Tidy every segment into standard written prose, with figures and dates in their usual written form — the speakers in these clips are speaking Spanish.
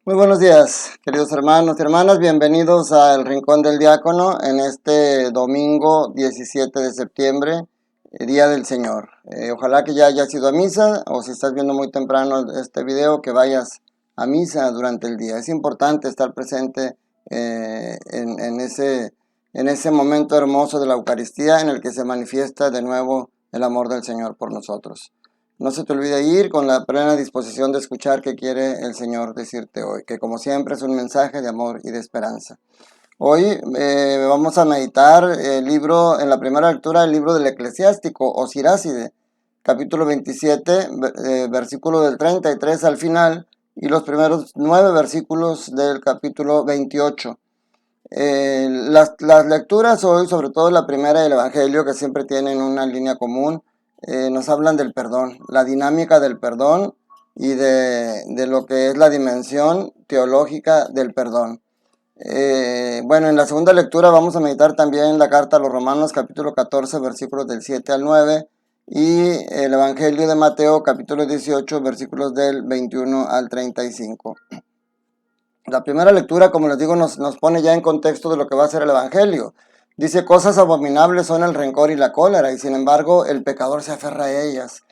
Muy buenos días, queridos hermanos y hermanas, bienvenidos al Rincón del Diácono en este domingo 17 de septiembre, Día del Señor. Ojalá que ya hayas ido a misa, o si estás viendo muy temprano este video, que vayas a misa durante el día. Es importante estar presente en ese momento hermoso de la Eucaristía en el que se manifiesta de nuevo el amor del Señor por nosotros. No se te olvide ir con la plena disposición de escuchar qué quiere el Señor decirte hoy, que como siempre es un mensaje de amor y de esperanza. Hoy vamos a meditar el libro, en la primera lectura, el libro del Eclesiástico o Siráside, capítulo 27, versículo del 33 al final, y los primeros 9 versículos del capítulo 28. Las lecturas hoy, sobre todo la primera del Evangelio, que siempre tienen una línea común, nos hablan del perdón, la dinámica del perdón y de lo que es la dimensión teológica del perdón. Bueno, en la segunda lectura vamos a meditar también la carta a los Romanos, capítulo 14, versículos del 7 al 9, y el Evangelio de Mateo, capítulo 18, versículos del 21 al 35. La primera lectura, como les digo, nos pone ya en contexto de lo que va a ser el Evangelio. Dice, cosas abominables son el rencor y la cólera, y sin embargo el pecador se aferra a ellas.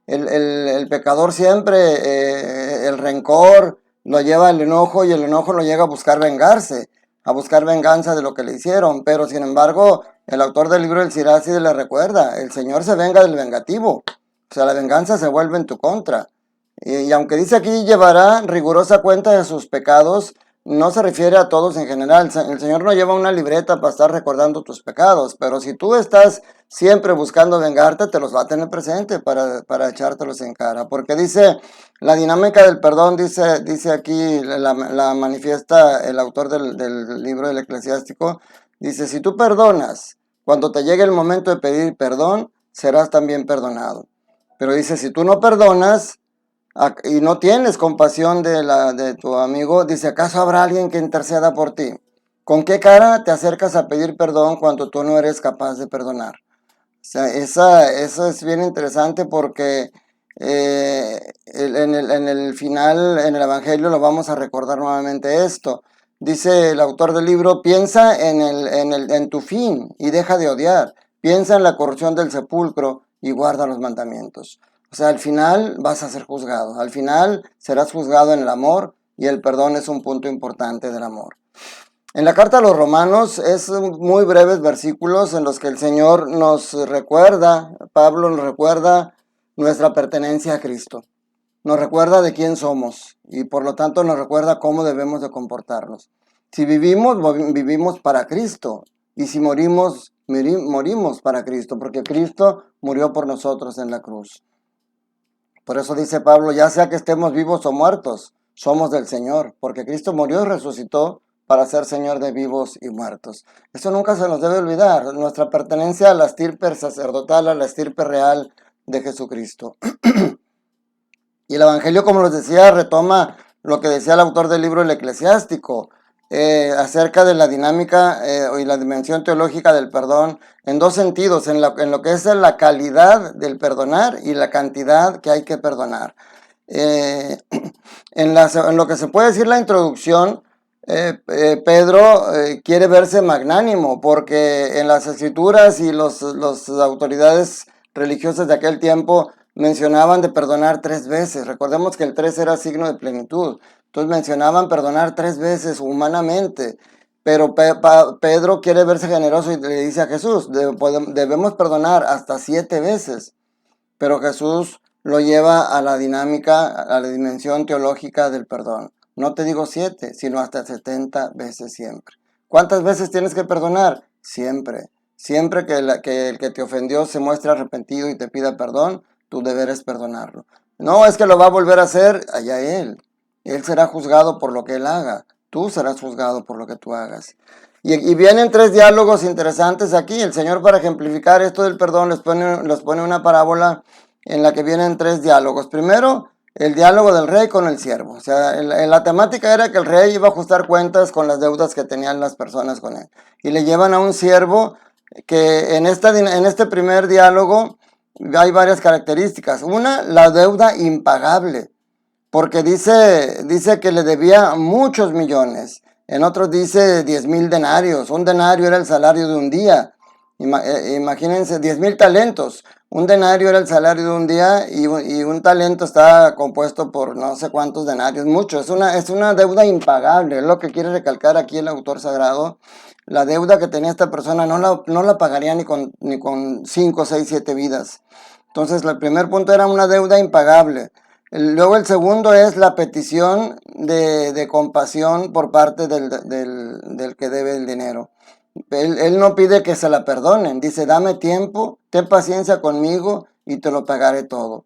El pecador siempre, el rencor lo lleva al enojo, y el enojo lo llega a buscar vengarse, a buscar venganza de lo que le hicieron. Pero sin embargo, el autor del libro del Siráside le recuerda, el Señor se venga del vengativo. O sea, la venganza se vuelve en tu contra. Y aunque dice aquí llevará rigurosa cuenta de sus pecados, no se refiere a todos en general. El Señor no lleva una libreta para estar recordando tus pecados, pero si tú estás siempre buscando vengarte, te los va a tener presente para echártelos en cara. Porque dice, la dinámica del perdón, dice aquí, la manifiesta el autor del libro del Eclesiástico, dice, si tú perdonas, cuando te llegue el momento de pedir perdón, serás también perdonado. Pero dice, si tú no perdonas, y no tienes compasión de tu amigo, dice, ¿acaso habrá alguien que interceda por ti? ¿Con qué cara te acercas a pedir perdón cuando tú no eres capaz de perdonar? O sea, eso es bien interesante porque en el final, en el Evangelio, lo vamos a recordar nuevamente esto. Dice el autor del libro, piensa en tu fin y deja de odiar. Piensa en la corrupción del sepulcro y guarda los mandamientos. O sea, al final vas a ser juzgado. Al final serás juzgado en el amor, y el perdón es un punto importante del amor. En la carta a los Romanos es muy breves versículos en los que el Señor nos recuerda, Pablo nos recuerda nuestra pertenencia a Cristo. Nos recuerda de quién somos y por lo tanto nos recuerda cómo debemos de comportarnos. Si vivimos, vivimos para Cristo, y si morimos, morimos para Cristo, porque Cristo murió por nosotros en la cruz. Por eso dice Pablo, ya sea que estemos vivos o muertos, somos del Señor, porque Cristo murió y resucitó para ser Señor de vivos y muertos. Eso nunca se nos debe olvidar, nuestra pertenencia a la estirpe sacerdotal, a la estirpe real de Jesucristo. Y el Evangelio, como les decía, retoma lo que decía el autor del libro El Eclesiástico, acerca de la dinámica y la dimensión teológica del perdón en dos sentidos, en lo que es la calidad del perdonar y la cantidad que hay que perdonar. En lo que se puede decir la introducción, Pedro quiere verse magnánimo, porque en las escrituras y las autoridades religiosas de aquel tiempo mencionaban de perdonar 3 veces. Recordemos que el 3 era signo de plenitud. Entonces mencionaban perdonar 3 veces humanamente. Pero Pedro quiere verse generoso y le dice a Jesús, debemos perdonar hasta 7 veces. Pero Jesús lo lleva a la dinámica, a la dimensión teológica del perdón. No te digo 7, sino hasta 70 veces siempre. ¿Cuántas veces tienes que perdonar? Siempre. Siempre que el que te ofendió se muestre arrepentido y te pida perdón, tu deber es perdonarlo. No, es que lo va a volver a hacer, allá él. Él será juzgado por lo que él haga. Tú serás juzgado por lo que tú hagas. Y vienen 3 diálogos interesantes aquí. El Señor, para ejemplificar esto del perdón, les pone una parábola en la que vienen 3 diálogos. Primero, el diálogo del rey con el siervo. O sea, la temática era que el rey iba a ajustar cuentas con las deudas que tenían las personas con él. Y le llevan a un siervo que en este primer diálogo hay varias características. Una, la deuda impagable. porque dice que le debía muchos millones. En otros dice 10,000 denarios. Un denario era el salario de un día. Imagínense, 10,000 talentos. Un denario era el salario de un día y un talento está compuesto por no sé cuántos denarios, mucho. Es una deuda impagable, es lo que quiere recalcar aquí el autor sagrado. La deuda que tenía esta persona no la pagaría ni con 5, 6, 7 vidas. Entonces, el primer punto era una deuda impagable. Luego el segundo es la petición de compasión por parte del que debe el dinero. Él no pide que se la perdonen, dice, dame tiempo, ten paciencia conmigo y te lo pagaré todo.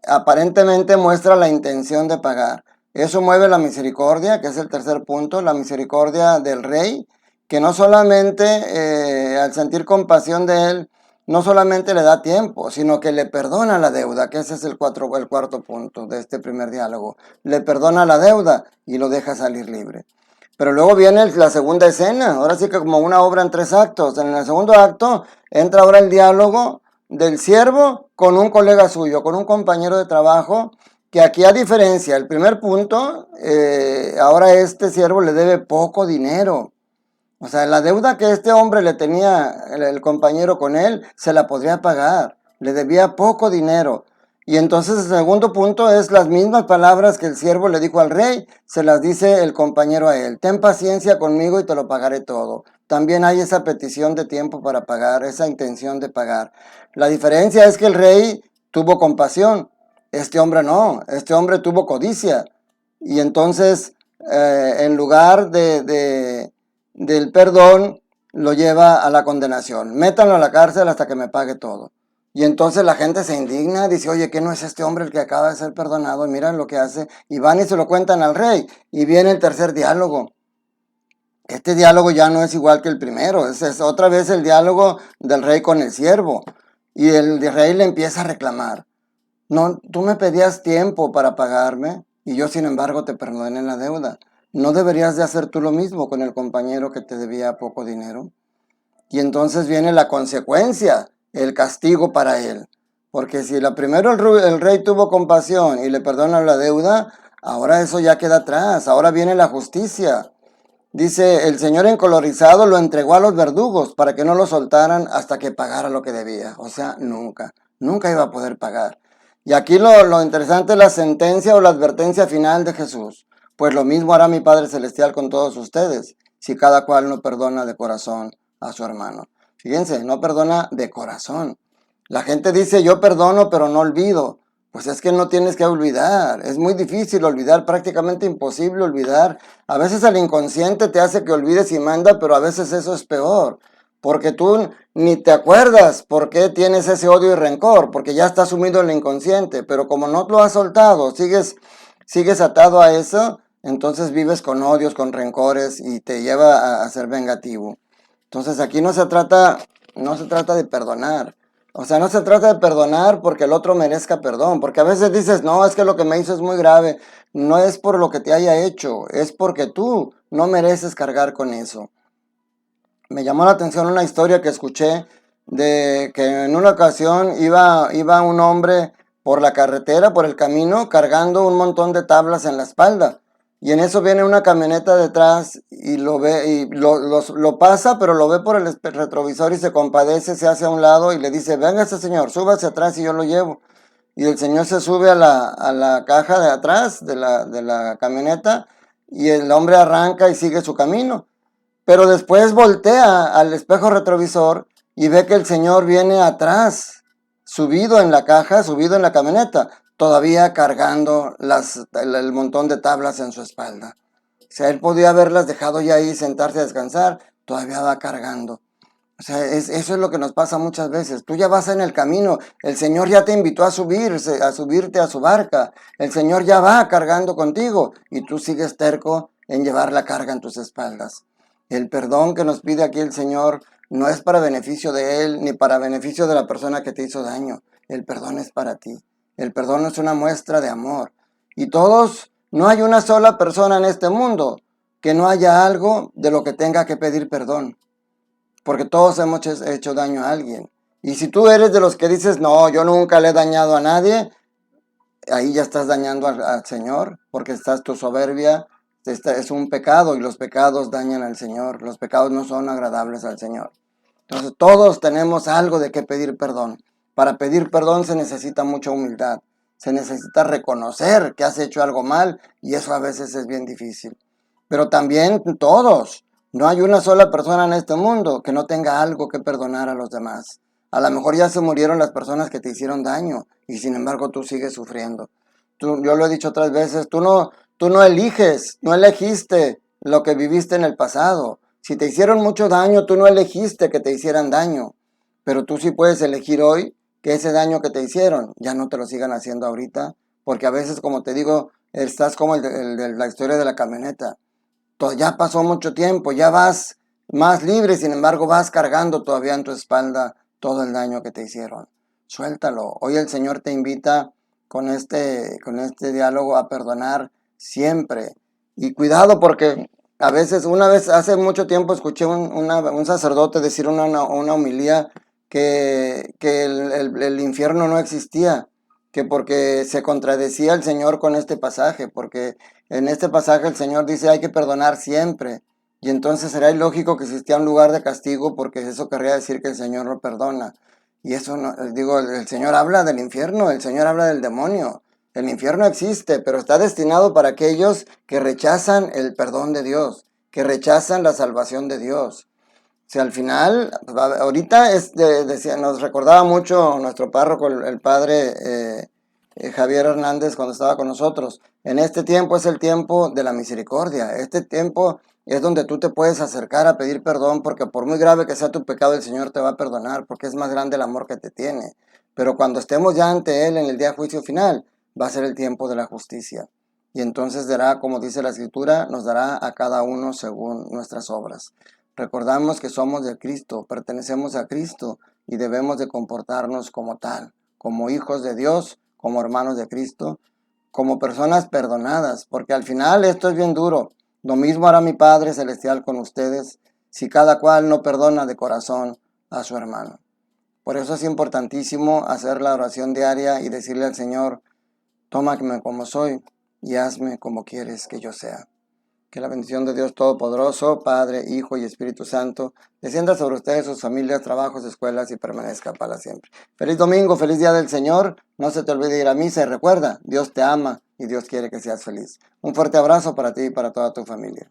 Aparentemente muestra la intención de pagar. Eso mueve la misericordia, que es el tercer punto, la misericordia del rey, que no solamente al sentir compasión de él, no solamente le da tiempo, sino que le perdona la deuda, que ese es el cuarto punto de este primer diálogo. Le perdona la deuda y lo deja salir libre. Pero luego viene la segunda escena, ahora sí que como una obra en 3 actos. En el segundo acto entra ahora el diálogo del siervo con un colega suyo, con un compañero de trabajo, que aquí a diferencia, el primer punto, ahora este siervo le debe poco dinero. O sea, la deuda que este hombre le tenía, el compañero con él, se la podría pagar. Le debía poco dinero. Y entonces el segundo punto es las mismas palabras que el siervo le dijo al rey, se las dice el compañero a él. Ten paciencia conmigo y te lo pagaré todo. También hay esa petición de tiempo para pagar, esa intención de pagar. La diferencia es que el rey tuvo compasión. Este hombre no, este hombre tuvo codicia. Y entonces, en lugar del perdón, lo lleva a la condenación. Métanlo a la cárcel hasta que me pague todo. Y entonces la gente se indigna, dice, oye, ¿qué no es este hombre el que acaba de ser perdonado? Y miran lo que hace. Y van y se lo cuentan al rey. Y viene el tercer diálogo. Este diálogo ya no es igual que el primero. Es otra vez el diálogo del rey con el siervo. Y el rey le empieza a reclamar. No, tú me pedías tiempo para pagarme y yo sin embargo te perdoné la deuda. ¿No deberías de hacer tú lo mismo con el compañero que te debía poco dinero? Y entonces viene la consecuencia, el castigo para él. Porque si primero el rey tuvo compasión y le perdona la deuda, ahora eso ya queda atrás, ahora viene la justicia. Dice, el señor encolorizado lo entregó a los verdugos para que no lo soltaran hasta que pagara lo que debía. O sea, nunca iba a poder pagar. Y aquí lo interesante es la sentencia o la advertencia final de Jesús. Pues lo mismo hará mi Padre Celestial con todos ustedes, si cada cual no perdona de corazón a su hermano. Fíjense, no perdona de corazón. La gente dice, yo perdono, pero no olvido. Pues es que no tienes que olvidar. Es muy difícil olvidar, prácticamente imposible olvidar. A veces el inconsciente te hace que olvides y manda, pero a veces eso es peor. Porque tú ni te acuerdas por qué tienes ese odio y rencor, porque ya está sumido en el inconsciente. Pero como no lo has soltado, sigues atado a eso, entonces vives con odios, con rencores y te lleva a ser vengativo. Entonces aquí no se trata de perdonar. O sea, no se trata de perdonar porque el otro merezca perdón. Porque a veces dices, no, es que lo que me hizo es muy grave. No es por lo que te haya hecho, es porque tú no mereces cargar con eso. Me llamó la atención una historia que escuché de que en una ocasión iba un hombre por la carretera, por el camino, cargando un montón de tablas en la espalda. Y en eso viene una camioneta detrás y lo ve y lo pasa, pero lo ve por el retrovisor y se compadece, se hace a un lado y le dice, véngase señor, súbase atrás y yo lo llevo. Y el señor se sube a la caja de atrás de la camioneta y el hombre arranca y sigue su camino. Pero después voltea al espejo retrovisor y ve que el señor viene atrás, subido en la caja, subido en la camioneta, todavía cargando el montón de tablas en su espalda. O sea, él podía haberlas dejado ya ahí, sentarse a descansar, todavía va cargando. O sea, eso es lo que nos pasa muchas veces. Tú ya vas en el camino, el Señor ya te invitó a subirte a su barca, el Señor ya va cargando contigo y tú sigues terco en llevar la carga en tus espaldas. El perdón que nos pide aquí el Señor no es para beneficio de Él ni para beneficio de la persona que te hizo daño. El perdón es para ti. El perdón es una muestra de amor. Y no hay una sola persona en este mundo que no haya algo de lo que tenga que pedir perdón. Porque todos hemos hecho daño a alguien. Y si tú eres de los que dices, no, yo nunca le he dañado a nadie, ahí ya estás dañando al Señor, porque estás tu soberbia, es un pecado y los pecados dañan al Señor, los pecados no son agradables al Señor. Entonces todos tenemos algo de qué pedir perdón. Para pedir perdón se necesita mucha humildad, se necesita reconocer que has hecho algo mal y eso a veces es bien difícil. Pero también todos, no hay una sola persona en este mundo que no tenga algo que perdonar a los demás. A lo mejor ya se murieron las personas que te hicieron daño y sin embargo tú sigues sufriendo. Yo lo he dicho otras veces, tú no eliges, no elegiste lo que viviste en el pasado. Si te hicieron mucho daño, tú no elegiste que te hicieran daño, pero tú sí puedes elegir hoy que ese daño que te hicieron ya no te lo sigan haciendo ahorita, porque a veces, como te digo, estás como el de la historia de la camioneta. Ya pasó mucho tiempo, ya vas más libre, sin embargo vas cargando todavía en tu espalda todo el daño que te hicieron. Suéltalo. Hoy el Señor te invita con este diálogo a perdonar siempre. Y cuidado porque a veces, una vez, hace mucho tiempo escuché un sacerdote decir una homilía que el infierno no existía, que porque se contradecía el Señor con este pasaje, porque en este pasaje el Señor dice hay que perdonar siempre. Y entonces será ilógico que existía un lugar de castigo porque eso querría decir que el Señor no perdona. Y eso no, digo, el Señor habla del infierno, el Señor habla del demonio. El infierno existe, pero está destinado para aquellos que rechazan el perdón de Dios, que rechazan la salvación de Dios. O sea, al final, ahorita nos recordaba mucho nuestro párroco, el padre Javier Hernández, cuando estaba con nosotros. En este tiempo es el tiempo de la misericordia. Este tiempo es donde tú te puedes acercar a pedir perdón, porque por muy grave que sea tu pecado, el Señor te va a perdonar, porque es más grande el amor que te tiene. Pero cuando estemos ya ante Él en el día de juicio final, va a ser el tiempo de la justicia. Y entonces dará, como dice la Escritura, nos dará a cada uno según nuestras obras. Recordamos que somos de Cristo, pertenecemos a Cristo y debemos de comportarnos como tal, como hijos de Dios, como hermanos de Cristo, como personas perdonadas, porque al final esto es bien duro. Lo mismo hará mi Padre Celestial con ustedes si cada cual no perdona de corazón a su hermano. Por eso es importantísimo hacer la oración diaria y decirle al Señor, tómame como soy y hazme como quieres que yo sea. Que la bendición de Dios Todopoderoso, Padre, Hijo y Espíritu Santo, descienda sobre ustedes, sus familias, trabajos, escuelas y permanezca para siempre. Feliz domingo, feliz día del Señor. No se te olvide ir a misa y recuerda, Dios te ama y Dios quiere que seas feliz. Un fuerte abrazo para ti y para toda tu familia.